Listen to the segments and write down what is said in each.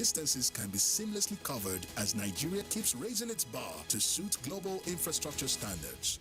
Distances can be seamlessly covered as Nigeria keeps raising its bar to suit global infrastructure standards.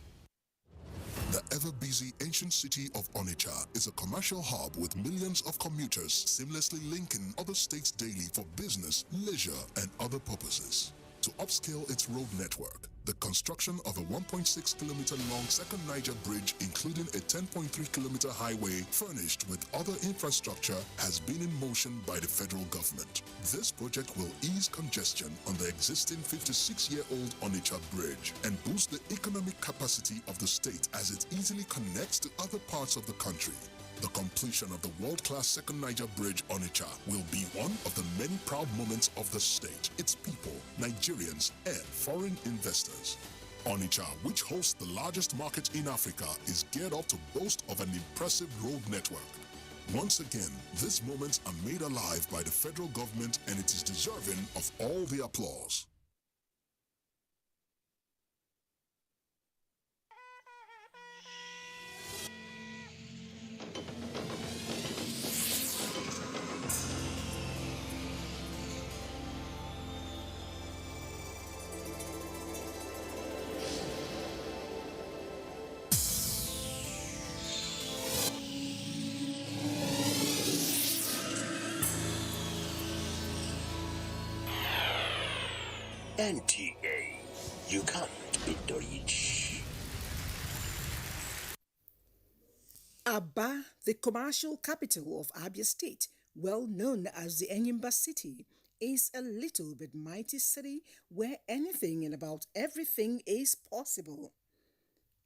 The ever-busy ancient city of Onicha is a commercial hub with millions of commuters seamlessly linking other states daily for business, leisure, and other purposes. To upscale its road network, the construction of a 1.6-kilometer long second Niger bridge, including a 10.3-kilometer highway furnished with other infrastructure, has been in motion by the federal government. This project will ease congestion on the existing 56-year-old Onicha bridge and boost the economic capacity of the state as it easily connects to other parts of the country. The completion of the world-class second Niger Bridge Onicha will be one of the many proud moments of the state, its people, Nigerians, and foreign investors. Onicha, which hosts the largest market in Africa, is geared up to boast of an impressive road network. Once again, these moments are made alive by the federal government, and it is deserving of all the applause. NTA, you can't beat the rich. Aba, the commercial capital of Abia State, well known as the Enyimba City, is a little but mighty city where anything and about everything is possible.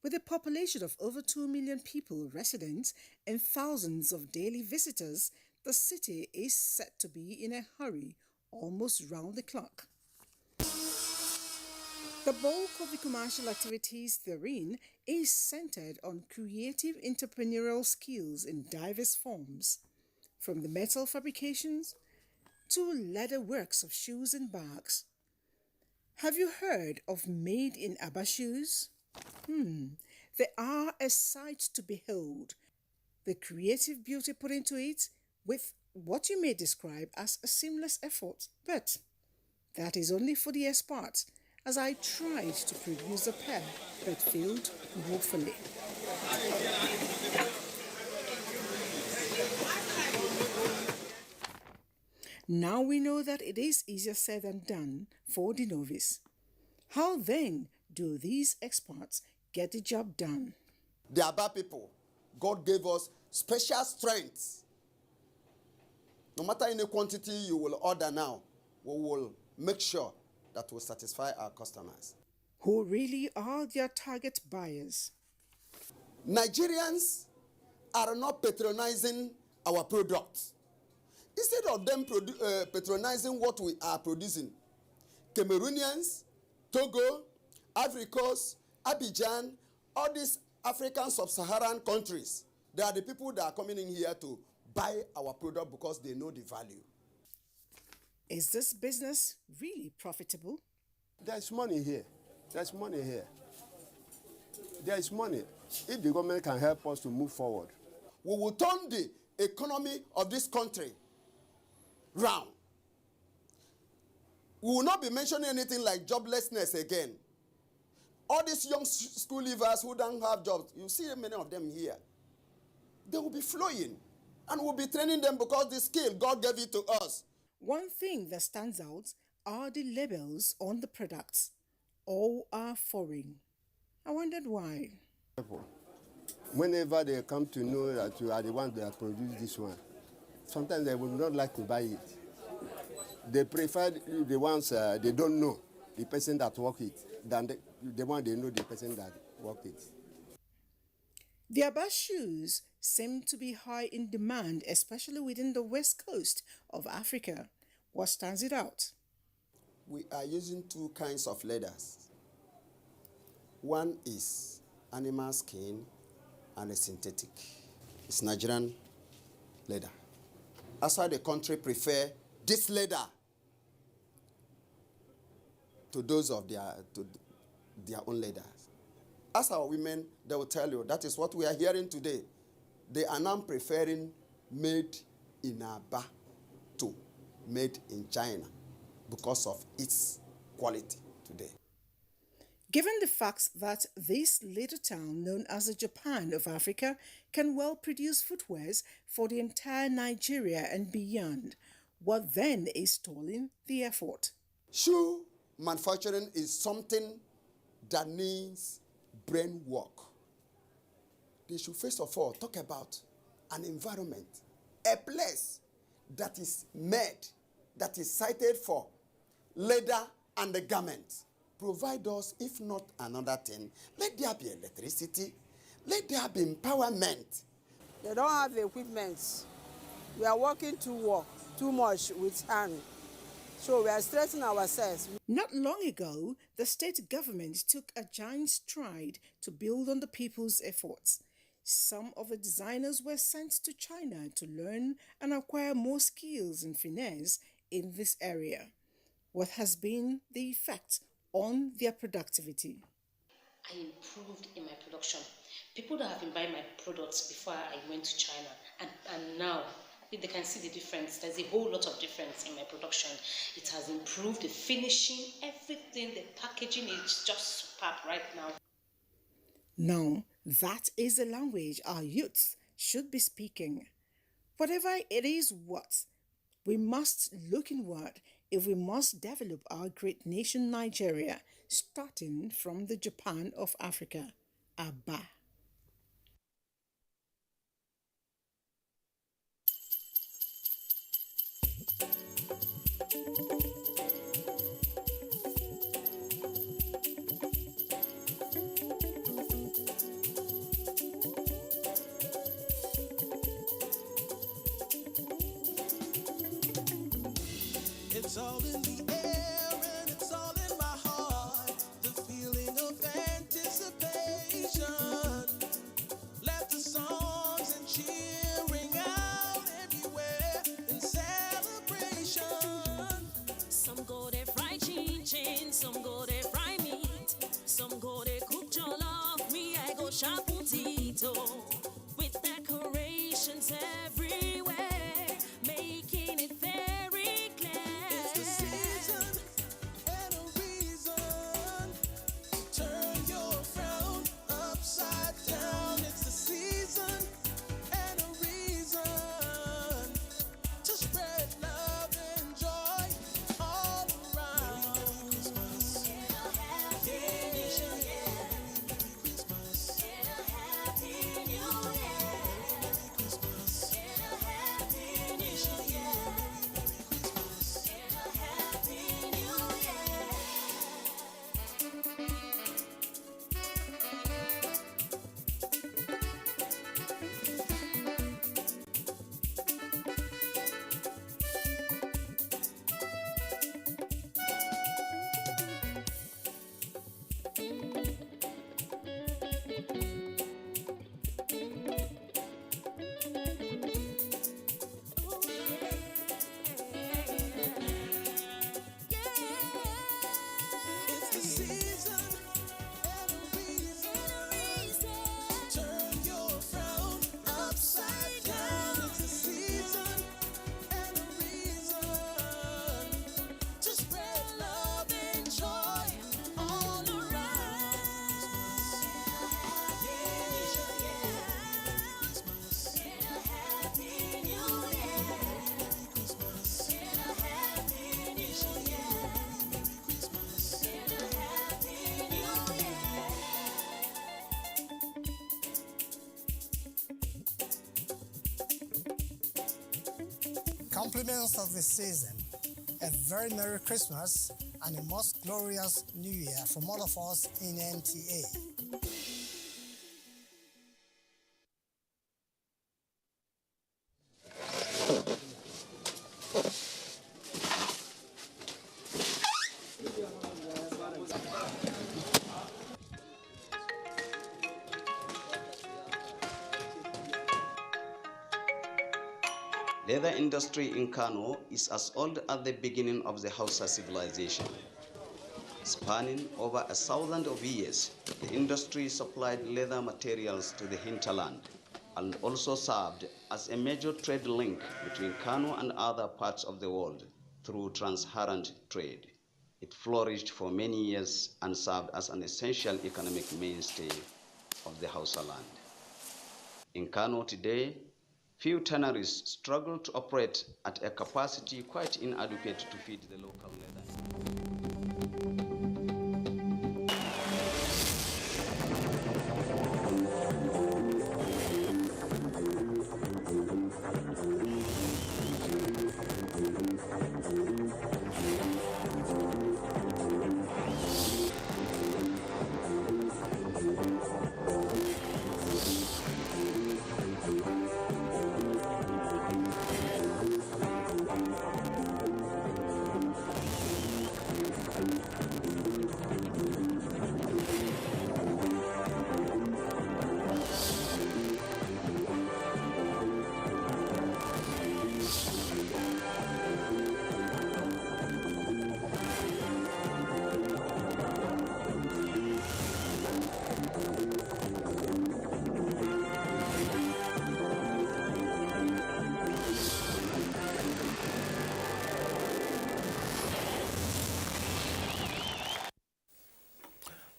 With a population of over 2 million people residents and thousands of daily visitors, the city is said to be in a hurry almost round the clock. The bulk of the commercial activities therein is centered on creative entrepreneurial skills in diverse forms, from the metal fabrications to leather works of shoes and bags. Have you heard of made in Aba shoes? They are a sight to behold. The creative beauty put into it with what you may describe as a seamless effort, but that is only for the experts, as I tried to produce a pair but failed woefully. Now we know that it is easier said than done for the novice. How then do these experts get the job done? The Aba people, God gave us special strength. No matter any quantity you will order now, we will make sure that will satisfy our customers. Who really are their target buyers? Nigerians are not patronizing our products. Instead of them patronizing what we are producing, Cameroonians, Togo, Ivory Coast, Abidjan, all these African sub-Saharan countries, they are the people that are coming in here to buy our product because they know the value. Is this business really profitable? There's money here. There's money here. There is money. If the government can help us to move forward, we will turn the economy of this country round. We will not be mentioning anything like joblessness again. All these young school leavers who don't have jobs, you see many of them here. They will be flowing, and we'll be training them because the skill, God gave it to us. One thing that stands out are the labels on the products. All are foreign. I wondered why. whenever they come to know that you are the one that produced this one, sometimes they would not like to buy it. They prefer the ones they don't know, the person that worked it, than the one they know, the person that worked it. The Aba shoes seem to be high in demand, especially within the west coast of Africa. What stands it out? We are using two kinds of leathers. One is animal skin and a synthetic. It's Nigerian leather. That's why the country prefer this leather to those of their own leathers. As our women, they will tell you, that is what we are hearing today. They are now preferring made in Aba too. made in China because of its quality today. Given the fact that this little town known as the Japan of Africa can well produce footwears for the entire Nigeria and beyond, what then is stalling the effort? Shoe manufacturing is something that needs brain work. They should first of all talk about an environment, a place that is made, that is cited for leather and the garment. Provide us, if not another thing, let there be electricity, let there be empowerment. They don't have the equipment. We are working too much with hand. So we are stressing ourselves. Not long ago, the state government took a giant stride to build on the people's efforts. Some of the designers were sent to China to learn and acquire more skills and finesse in this area. What has been the effect on their productivity? I improved in my production. People that have been buying my products before I went to China, and now they can see the difference. There's a whole lot of difference in my production. It has improved, the finishing, everything, the packaging is just superb right now. Now, that is the language our youth should be speaking. Whatever it is what, we must look inward if we must develop our great nation Nigeria, starting from the Japan of Africa, Aba. It's all in the air and it's all in my heart. The feeling of anticipation. Let the songs and cheering out everywhere in celebration. Some go there fry chin, some go there fry meat, some go there cook jollof. Me, I go shop potato with decorations everywhere, making it very clear. It's the season and a reason to turn your frown upside down. It's the season and a reason to spread love and joy all around. It's the season and a reason. Turn your frown upside down. It's the season and a reason to spread love and joy all around. Compliments of the season, a very Merry Christmas and a most glorious New Year from all of us in NTA. Leather industry in Kano is as old as the beginning of the Hausa civilization. Spanning over 1,000 of years, the industry supplied leather materials to the hinterland and also served as a major trade link between Kano and other parts of the world. through transparent trade. It flourished for many years and served as an essential economic mainstay of the Hausa land. In Kano today, few tanneries struggle to operate at a capacity quite inadequate to feed the local leather.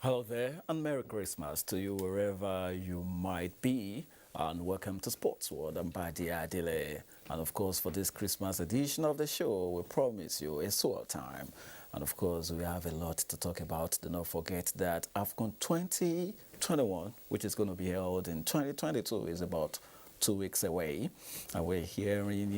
Hello there, and Merry Christmas to you wherever you might be, and welcome to Sports World. I'm Badi Adile, and of course for this Christmas edition of the show, we promise you a swell time. And of course, we have a lot to talk about. Do not forget that AFCON 2021, which is going to be held in 2022, is about 2 weeks away, and we're hearing,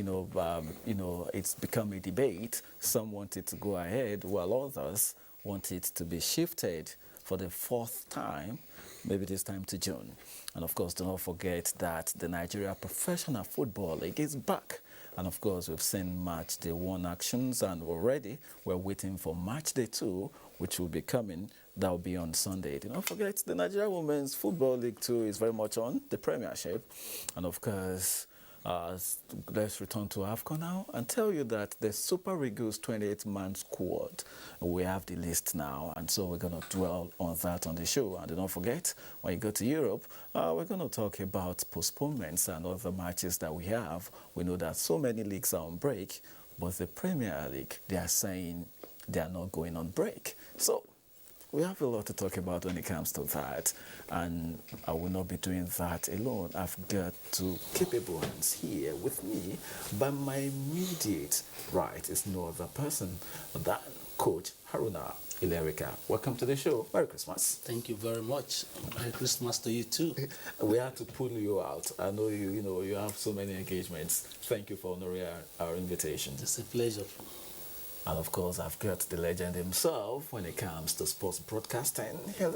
it's become a debate. Some want it to go ahead, while others want it to be shifted for the fourth time, maybe this time to June. And of course, do not forget that the Nigeria Professional Football League is back. And of course, we've seen match day 1 actions, and already we're waiting for match day 2, which will be coming. That will be on Sunday. Do not forget the Nigeria Women's Football League 2 is very much on, the Premiership. And of course, let's return to AFCON now and tell you that the Super Eagles 28-man squad, we have the list now, and so we're going to dwell on that on the show. And do not forget, when you go to Europe, we're going to talk about postponements and other matches that we have. We know that so many leagues are on break, but the Premier League, they are saying they are not going on break. So we have a lot to talk about when it comes to that, and I will not be doing that alone. I've got two capable hands here with me, but my immediate right is no other person than Coach Haruna Ilerika. Welcome to the show. Merry Christmas. Thank you very much. Merry Christmas to you too. We had to pull you out. I know you have so many engagements. Thank you for honoring our invitation. It's a pleasure. And of course, I've got the legend himself when it comes to sports broadcasting here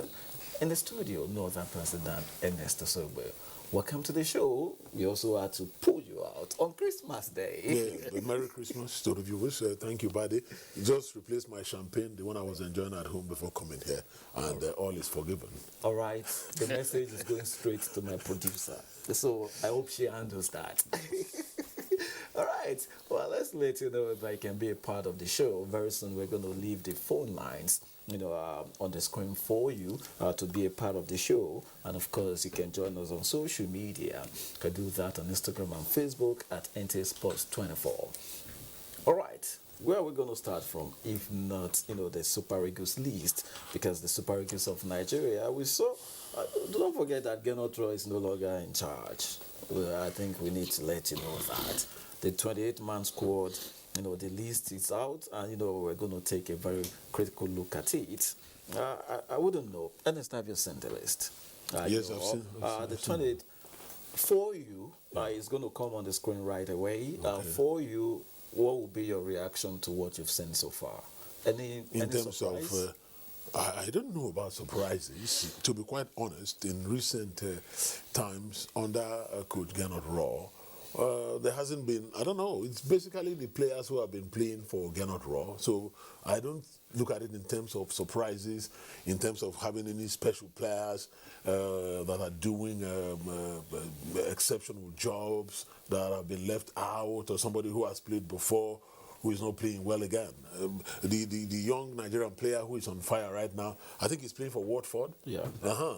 in the studio, no other person than Ernesto Sobe. Welcome to the show. We also had to pull you out on Christmas Day. Yeah, Merry Christmas to the viewers. Thank you, buddy. Just replaced my champagne, the one I was enjoying at home before coming here, and all is forgiven. All right. The message is going straight to my producer, so I hope she handles that. All right. Well, let's let you know if I can be a part of the show. Very soon, we're going to leave the phone lines, on the screen for you to be a part of the show. And of course, you can join us on social media. You can do that on Instagram and Facebook at NTSports24. All right. Where are we going to start from? If not, the Super Eagles list, because the Super Eagles of Nigeria, we saw. Don't forget that Gernot Roy is no longer in charge. I think we need to let you know that. The 28-man squad, the list is out, and, we're going to take a very critical look at it. I wouldn't know. Ernest, have you seen the list? Yes, I've seen. The 28 for you is going to come on the screen right away. Okay. For you, what will be your reaction to what you've seen so far? Any terms surprise? of, I don't know about surprises. To be quite honest, in recent times under Coach Gernot Roy, there hasn't been, I don't know, it's basically the players who have been playing for Gernot Roy. So I don't look at it in terms of surprises, in terms of having any special players that are doing exceptional jobs that have been left out, or somebody who has played before who is not playing well again. The young Nigerian player who is on fire right now, I think he's playing for Watford. Yeah.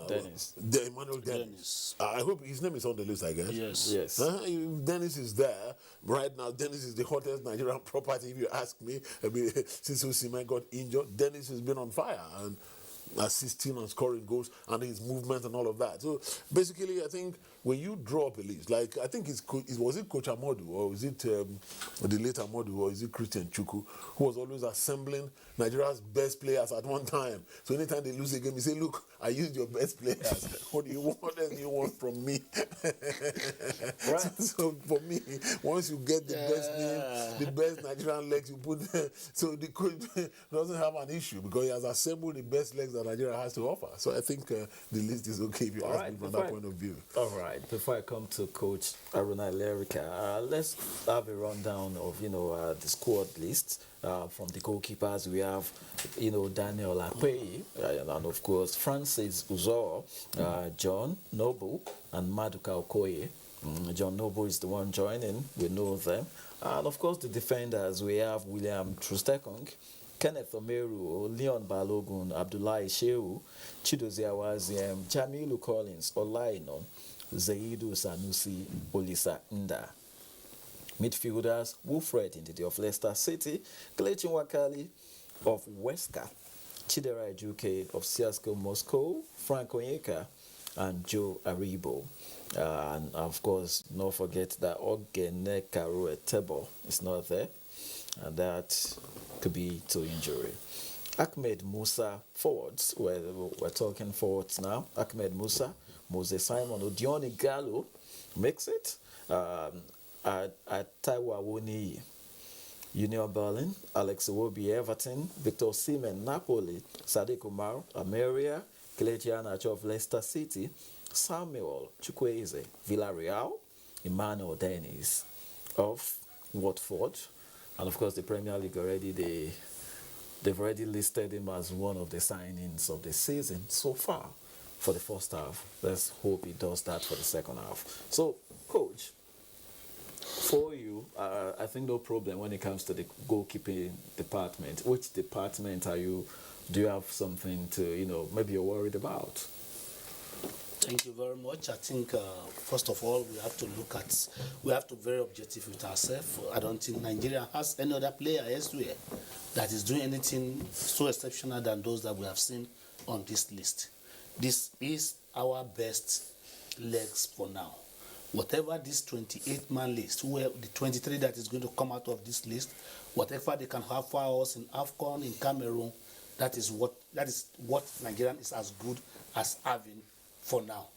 Dennis. Emmanuel Dennis. I hope his name is on the list, I guess. Yes. If Dennis is there right now. Dennis is the hottest Nigerian property, if you ask me. I mean, since Osimhen got injured, Dennis has been on fire and assisting and scoring goals and his movement and all of that. So basically, I think when you draw up a list, like I think was it Coach Amodu or was it the late Amodu or is it Christian Chukwu who was always assembling Nigeria's best players at one time. So anytime they lose a game, he say, "Look, I used your best players. What do you want? What else do you want from me?" Right. So for me, once you get the best name, the best Nigerian legs, you put there. So the coach doesn't have an issue because he has assembled the best legs that Nigeria has to offer. So I think the list is okay if you ask me from that point of view. All right. Before I come to Coach Aruna Lerika, let's have a rundown of the squad list. From the goalkeepers, we have Daniel Akpeyi, and of course Francis Uzor, John Noble, and Maduka Okoye. John Noble is the one joining. We know them, and of course the defenders. We have William Trustekong, Kenneth Omeru, Leon Balogun, Abdullahi Shehu, Chidozie Awaziem, Jamilu Collins, Olaino, Zaidu Sanusi, Olisa Nda. Midfielders, Wilfred Ndidi of Leicester City, Kelechi Wakali of Weska, Chidera Ejuke of CSKA Moscow, Frank Onyeka, and Joe Aribo. And of course, not forget that Ogene Karu Etebo is not there, and that could be to injury. Ahmed Musa forwards, we're talking forwards now. Ahmed Musa, Moses Simon, Odioni Gallo makes it. Taiwa Woni, Union Berlin, Alex Iwobi Everton, Victor Osimhen Napoli, Sadiq Umar Ameria, Kelechi Iheanacho of Leicester City, Samuel Chukwueze Villarreal, Emmanuel Dennis of Watford, and of course the Premier League they've already listed him as one of the signings of the season so far for the first half. Let's hope he does that for the second half. So, Coach, for you, I think no problem when it comes to the goalkeeping department. Which department do you have something to, maybe you're worried about? Thank you very much. I think, first of all, we have to be very objective with ourselves. I don't think Nigeria has any other player elsewhere that is doing anything so exceptional than those that we have seen on this list. This is our best legs for now. Whatever this 28-man list, the 23 that is going to come out of this list, whatever they can have for us in AFCON, in Cameroon, that is what Nigerian is as good as having for now.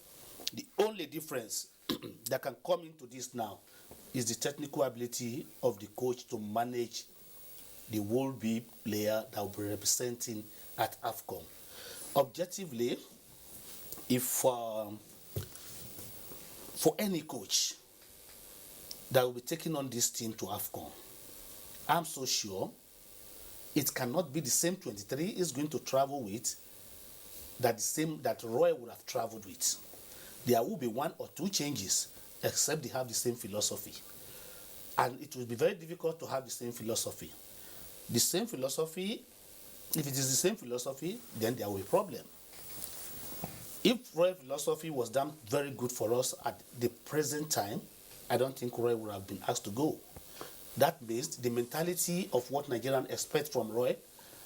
The only difference that can come into this now is the technical ability of the coach to manage the World B player that will be representing at AFCON. Objectively, if for any coach that will be taking on this team to AFCON, I'm so sure it cannot be the same 23 is going to travel with that Roy would have traveled with. There will be one or two changes, except they have the same philosophy. And it will be very difficult to have the same philosophy. The same philosophy, if it is the same philosophy, then there will be a problem. If Royal philosophy was done very good for us at the present time, I don't think Roy would have been asked to go. That means the mentality of what Nigerians expect from Roy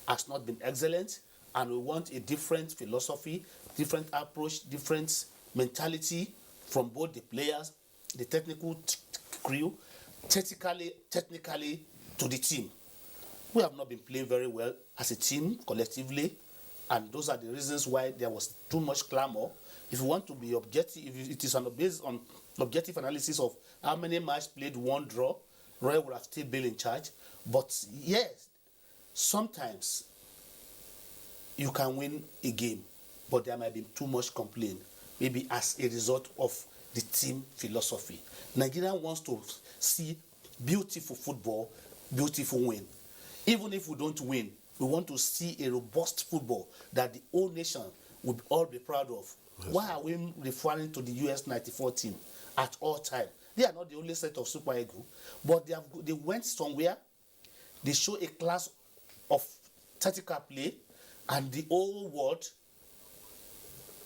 has not been excellent, and we want a different philosophy, different approach, different mentality from both the players, the technical crew, technically to the team. We have not been playing very well as a team collectively, and those are the reasons why there was too much clamor. If you want to be objective, if it is based on objective analysis of how many matches played, one draw, Roy would have still been in charge. But yes, sometimes you can win a game, but there might be too much complaint, maybe as a result of the team philosophy. Nigeria wants to see beautiful football, beautiful win. Even if we don't win, we want to see a robust football that the whole nation would all be proud of. Yes. Why are we referring to the US 94 team at all time? They are not the only set of Super Eagles, but they went somewhere, They show a class of tactical play, and the whole world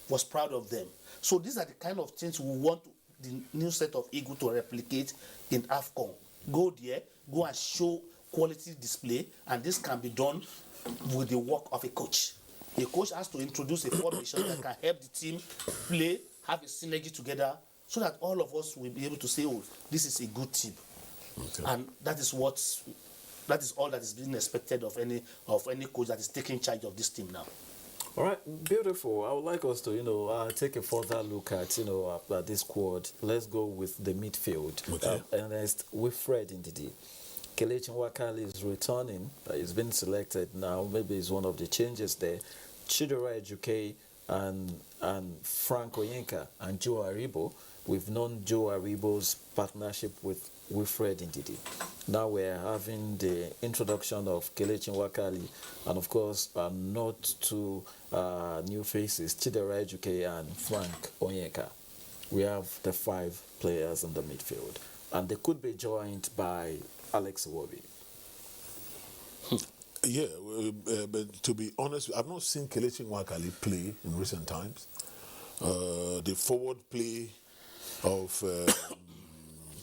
was proud of them. So these are the kind of things we want the new set of Eagle to replicate in AFCON. Go there, go and show quality display, and this can be done with the work of a coach. A coach has to introduce a formation that can help the team play, have a synergy together, so that all of us will be able to say, oh, this is a good team. Okay. And that is all that is being expected of any coach that is taking charge of this team now. All right, beautiful. I would like us to, take a further look at, at this squad. Let's go with the midfield. Okay. And next, Wilfred Ndidi. Kelechi Nwakali is returning. He's been selected now. Maybe it's one of the changes there. Chidera Ejuke and Frank Onyeka and Joe Aribo. We've known Joe Aribo's partnership with Wilfred Ndidi. Now we're having the introduction of Kelechi Nwakali and, of course, not two new faces, Chidera Ejuke and Frank Onyeka. We have the 5 players in the midfield, and they could be joined by Alex Iwobi. Yeah, but to be honest, I've not seen Kelechi Nwakali play in recent times. The forward play of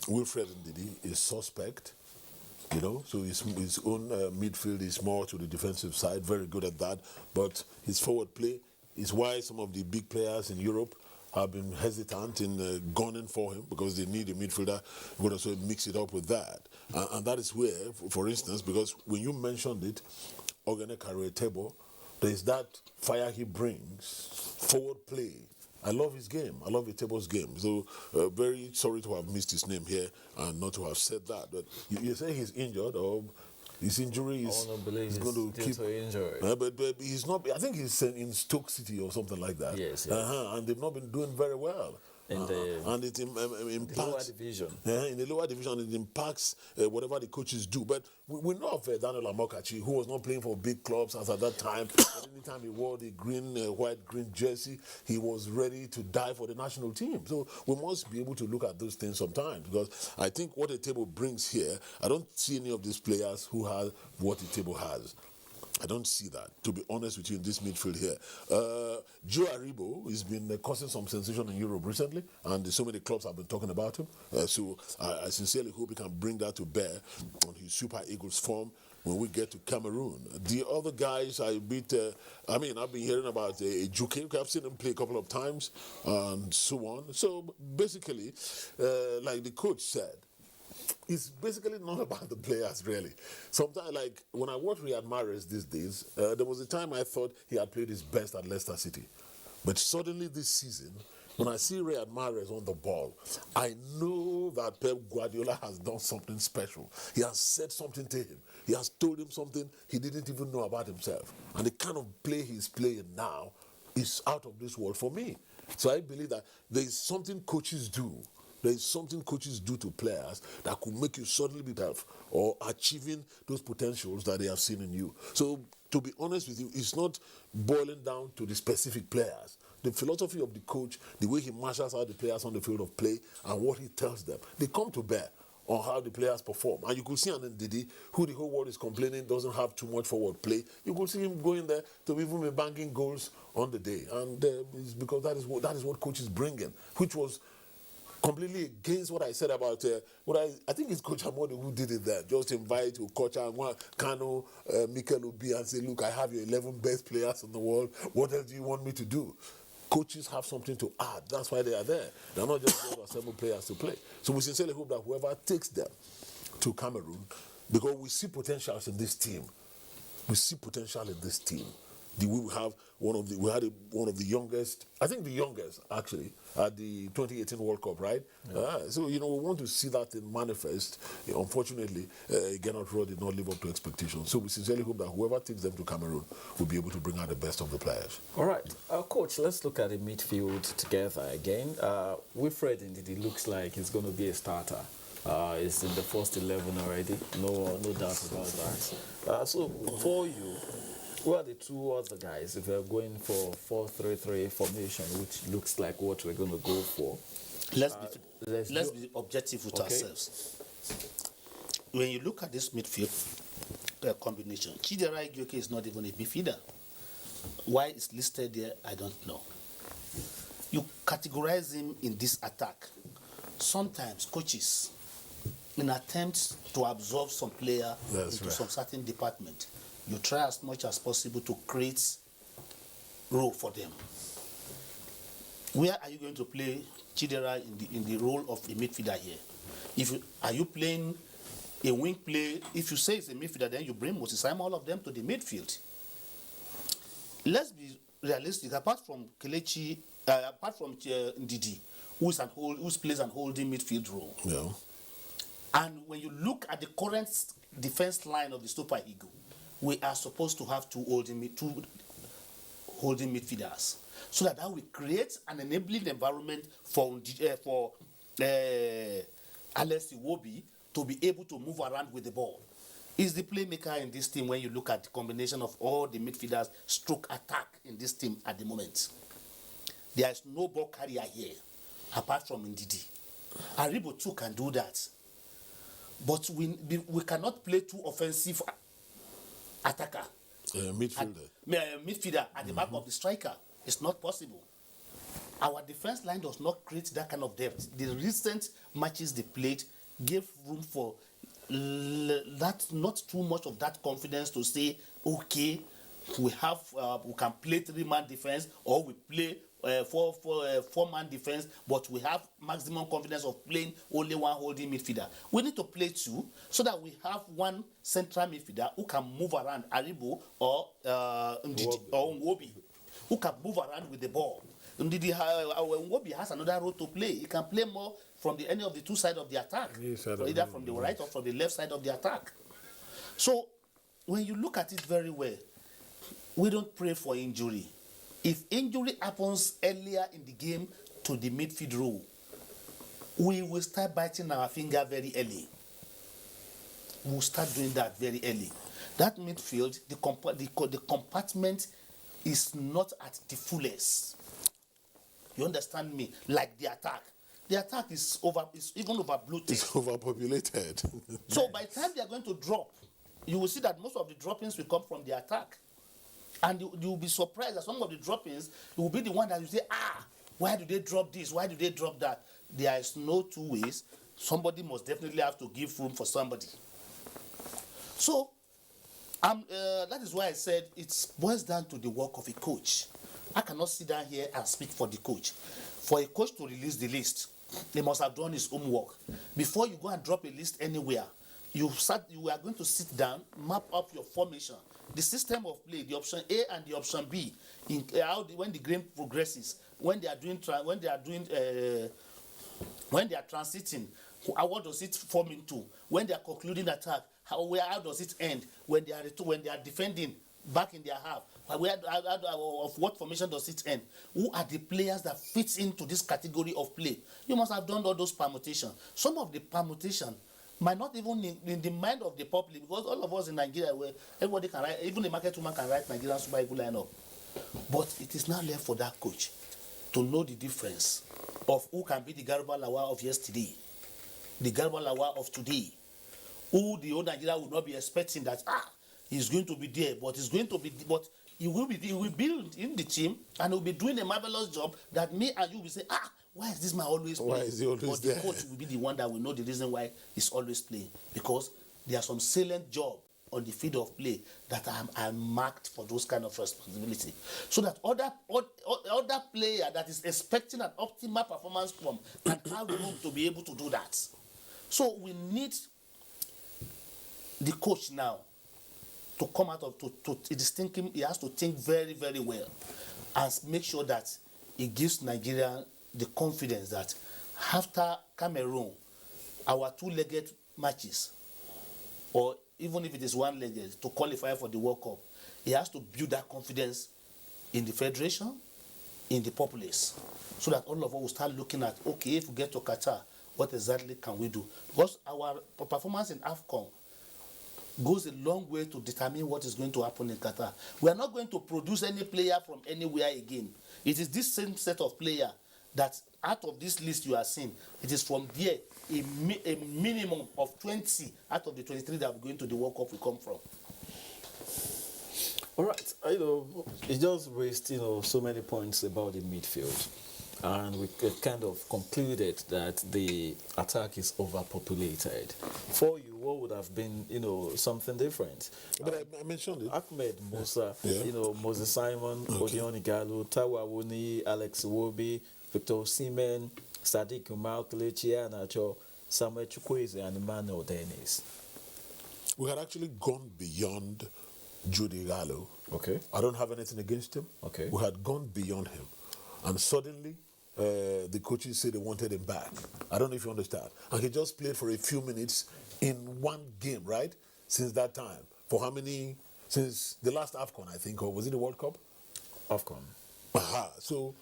Wilfred Ndidi is suspect, so his own midfield is more to the defensive side, very good at that, but his forward play is why some of the big players in Europe have been hesitant in gunning for him, because they need a midfielder who would also mix it up with that. And that is where, for instance, because when you mentioned it, Ogene Karuetebo, there is that fire he brings, forward play. I love his game. I love Etebo's game. So very sorry to have missed his name here and not to have said that. But you say he's injured, or his injury is going to keep injury. But he's not. I think he's in Stoke City or something like that. Yes. And they've not been doing very well. And it impacts the lower division. In the lower division, it impacts whatever the coaches do. But we know of Daniel Amokachi, who was not playing for big clubs as at that time. But anytime he wore the white-green jersey, he was ready to die for the national team. So we must be able to look at those things sometimes, because I think what a table brings here, I don't see any of these players who have what a table has. I don't see that, to be honest with you, in this midfield here. Joe Aribo has been causing some sensation in Europe recently, and so many clubs have been talking about him. So I sincerely hope he can bring that to bear on his Super Eagles form when we get to Cameroon. The other guys, I've been hearing about Ejuke. I've seen him play a couple of times, and so on. So basically, like the coach said, it's basically not about the players, really. Sometimes, like when I watch Riyad Mahrez these days, there was a time I thought he had played his best at Leicester City. But suddenly this season, when I see Riyad Mahrez on the ball, I know that Pep Guardiola has done something special. He has said something to him. He has told him something he didn't even know about himself. And the kind of play he's playing now is out of this world for me. So I believe that there is something coaches do. There is something coaches do to players that could make you suddenly be tough or achieving those potentials that they have seen in you. So, to be honest with you, it's not boiling down to the specific players. The philosophy of the coach, the way he marshals out the players on the field of play, and what he tells them, they come to bear on how the players perform. And you could see an Ndidi, who the whole world is complaining doesn't have too much forward play. You could see him going there to even be banging goals on the day. And it's because that is what coaches bring in, which was completely against what I said about I think it's Coach Amodi who did it there. Just invite Okocha and Kano, Mikel Obi, and say, look, I have your 11 best players in the world. What else do you want me to do? Coaches have something to add. That's why they are there. They're not just there to assemble players to play. So we sincerely hope that whoever takes them to Cameroon, because we see potentials in this team. We see potential in this team. We had one of the youngest, I think the youngest actually, at the 2018 World Cup, right? Yeah. So we want to see that thing manifest. Unfortunately, Gennaro Roy did not live up to expectations. So we sincerely hope that whoever takes them to Cameroon will be able to bring out the best of the players. All right, Coach, let's look at the midfield together again. Wilfred Ndidi looks like he's going to be a starter. He's in the first 11 already. No doubt about that. So for you, who are the two other guys if we're going for 4-3-3 formation, which looks like what we're going to go for? Let's be objective with ourselves. When you look at this midfield, combination. Chidera Igioke is not even a midfielder. Why it's listed there, I don't know. You categorize him in this attack. Sometimes coaches, in attempts to absorb some player into some certain department, you try as much as possible to create role for them. Where are you going to play Chidera in the role of a midfielder here? Are you playing a wing play? If you say it's a midfielder, then you bring Moses Simon, all of them to the midfield. Let's be realistic. Apart from Kelechi, apart from Ndidi, who plays an holding midfield role. Yeah. And when you look at the current defense line of the Super Eagle, we are supposed to have two holding midfielders, so that will create an enabling environment for Alex Iwobi to be able to move around with the ball. He's the playmaker in this team when you look at the combination of all the midfielders stroke attack in this team at the moment. There is no ball carrier here apart from Ndidi. Aribo too can do that. But we cannot play two offensive attacker. Midfielder at the back of the striker. It's not possible. Our defense line does not create that kind of depth. The recent matches they played gave room for that, not too much of that confidence to say, okay, we can play 3-man defense, or we play 4-man defense, but we have maximum confidence of playing only one holding midfielder. We need to play two, so that we have one central midfielder who can move around, Aribo or Nwobi, who can move around with the ball. Nwobi has another role to play. He can play more from any of the two sides of the attack, either from the right or from the left side of the attack. So when you look at it very well, we don't pray for injury. If injury happens earlier in the game to the midfield role, we will start biting our finger very early. We'll start doing that very early. That midfield, the compartment is not at the fullest. You understand me? Like the attack. The attack is even overbloated. It's overpopulated. So by the time they are going to drop, you will see that most of the droppings will come from the attack. And you will be surprised that some of the droppings, you will be the one that you say, why do they drop this? Why do they drop that? There is no two ways. Somebody must definitely have to give room for somebody. So, that is why I said it boils down to the work of a coach. I cannot sit down here and speak for the coach. For a coach to release the list, he must have done his homework. Before you go and drop a list anywhere, you are going to sit down, map up your formation, the system of play, the option A and the option B, when the game progresses, when they are transiting, what does it form into? When they are concluding attack, how does it end? When they are defending back in their half, of what formation does it end? Who are the players that fit into this category of play? You must have done all those permutations. Some of the permutation might not even in the mind of the public, because all of us in Nigeria, where everybody can write, even the market woman can write Nigerian Super Eagle lineup. But it is now left for that coach to know the difference of who can be the Garba Lawa of yesterday, the Garba Lawa of today, who the old Nigeria will not be expecting that he's going to be there, but he will build in the team and will be doing a marvelous job that me and you will say, why is this man always playing? Why is he always there? But the coach will be the one that will know the reason why he's always playing. Because there are some salient job on the field of play that are marked for those kind of responsibility. So that other player that is expecting an optimal performance from can have room to be able to do that. So we need the coach now to come out of he has to think very, very well and make sure that he gives Nigeria the confidence that after Cameroon, our two-legged matches, or even if it is one-legged, to qualify for the World Cup, he has to build that confidence in the federation, in the populace, so that all of us will start looking at, okay, if we get to Qatar, what exactly can we do? Because our performance in AFCON goes a long way to determine what is going to happen in Qatar. We are not going to produce any player from anywhere again. It is this same set of players that out of this list you are seeing, it is from there a minimum of 20 out of the 23 that are going to the World Cup will come from. All right, it just raised, so many points about the midfield. And we kind of concluded that the attack is overpopulated. For you, what would have been, something different? But I mentioned it. Ahmed Musa, Yeah. Moses Simon, Okay. Odion Igalo, Tawa Wuni, Alex Iwobi, Victor Seaman, Sadiq Umar, Kelechi Iheanacho, Samuel Chukwueze, and Emmanuel Dennis. We had actually gone beyond Judy Gallo. Okay. I don't have anything against him. Okay. We had gone beyond him. And suddenly, the coaches said they wanted him back. I don't know if you understand. And he just played for a few minutes in one game, right? Since that time. For how many? Since the last AFCON, I think, or was it the World Cup? AFCON. Aha. So,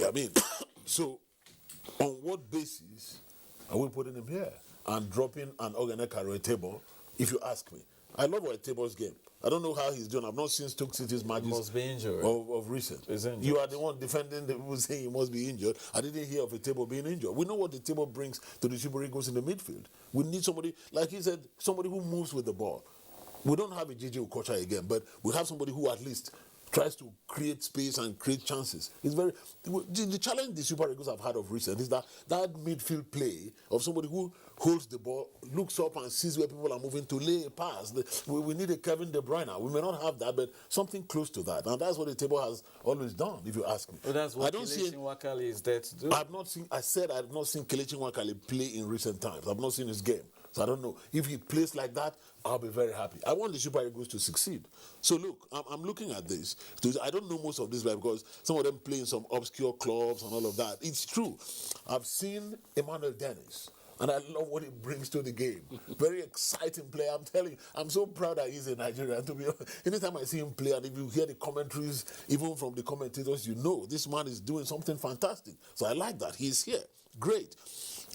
I mean, so on what basis are we putting him here and dropping an Ogeneka table, if you ask me? I love our table's game. I don't know how he's doing. I've not seen Stoke City's matches Must be injured. of recent. He's injured. You are the one defending the people saying he must be injured. I didn't hear of a table being injured. We know what the table brings to the Super Eagles in the midfield. We need somebody, like he said, somebody who moves with the ball. We don't have a JJ Okocha again, but we have somebody who at least tries to create space and create chances. It's very the challenge the Super Eagles have had of recent is that midfield play of somebody who holds the ball, looks up and sees where people are moving to lay a pass. We need a Kevin De Bruyne. We may not have that, but something close to that. And that's what the table has always done, if you ask me. Well, that's what I don't see Wakali is there to do. I've not seen Kelechi Nwakali play in recent times. I've not seen his game. So I don't know. If he plays like that, I'll be very happy. I want the Super Eagles to succeed. So look, I'm looking at this. I don't know most of this because some of them play in some obscure clubs and all of that. It's true. I've seen Emmanuel Dennis, and I love what he brings to the game. Very exciting player. I'm telling you, I'm so proud that he's a Nigerian. To be honest, anytime I see him play, and if you hear the commentaries, even from the commentators, you know this man is doing something fantastic. So I like that. He's here. Great.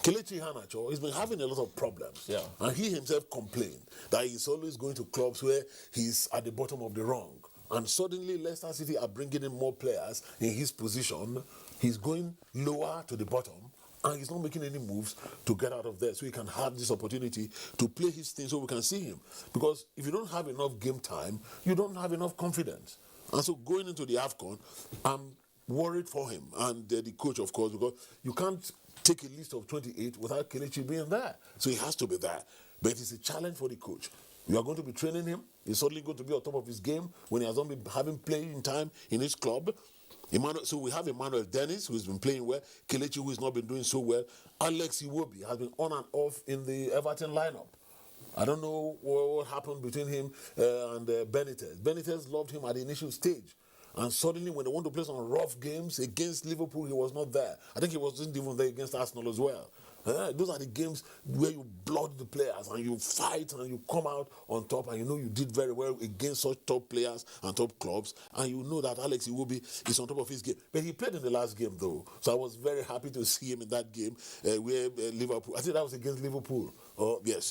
Kelechi Iheanacho, he's been having a lot of problems. Yeah. And he himself complained that he's always going to clubs where he's at the bottom of the rung. And suddenly Leicester City are bringing in more players in his position. He's going lower to the bottom and he's not making any moves to get out of there so he can have this opportunity to play his thing so we can see him. Because if you don't have enough game time, you don't have enough confidence. And so going into the AFCON, I'm worried for him and the coach, of course, because you can't take a list of 28 without Kelechi being there. So he has to be there. But it's a challenge for the coach. You are going to be training him. He's suddenly going to be on top of his game when he has not been having playing time in his club. So we have Emmanuel Dennis, who's been playing well. Kelechi, who has not been doing so well. Alex Iwobi has been on and off in the Everton lineup. I don't know what happened between him and Benitez. Benitez loved him at the initial stage. And suddenly, when they want to play some rough games against Liverpool, he was not there. I think he wasn't even there against Arsenal as well. Those are the games where you blood the players and you fight and you come out on top and you know you did very well against such top players and top clubs and you know that Alex Iwobi is on top of his game. But he played in the last game though, so I was very happy to see him in that game where Liverpool, I think that was against Liverpool. Oh yes,